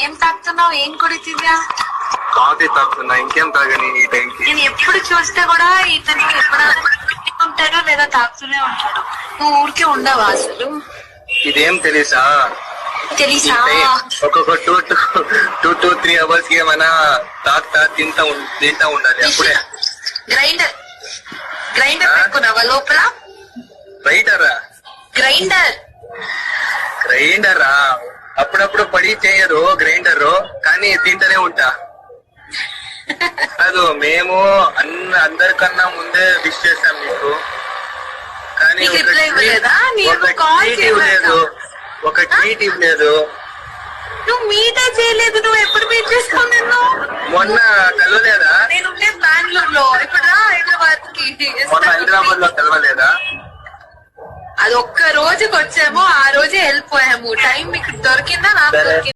ఏం తాగుతున్నావు? ఏం కుడితివ్యా? కాఫీ తాగుతున్నా, ఇంకేం తాగని ఈ టైంకి. నేను ఎప్పుడు చూస్తే కూడా ఇతను ఎప్పుడైనా ఉంటాడు లేదా తాగుతూనే ఉంటాడు. నువ్వు ఊరికే ఉండవా అసలు? ఇదేం తెలుసా? తెలీసా? ఒక్కొక్క 2-3 అవర్స్ కి ఏమైనా తాగుతా తింటా ఉండాలి. అప్పుడే గ్రైండర్ పెట్టుకున్నావా లోపల? గ్రైండరా అప్పుడప్పుడు పడి చేయదు గ్రైండర్, కానీ తింటూనే ఉంటా. కాదు, మేము అందరికన్నా ముందే విష్ చేసాం మీకు, కానీ ఒక ట్వీట్ ఇవ్వలేదు. నువ్వు మీటే చేయలేదు. నువ్వు ఎప్పుడు మీట్ చేస్తావు నిన్ను? మొన్న కలవలేదా? నేను బెంగళూరు లో, ఇప్పుడు హైదరాబాద్ కి. మొన్న హైదరాబాద్ లో కలవలేదా? అది ఒక్క రోజుకి వచ్చాము, ఆ రోజే వెళ్ళిపోయాము. టైం మీకు దొరికిందా? నాకు దొరికిందా?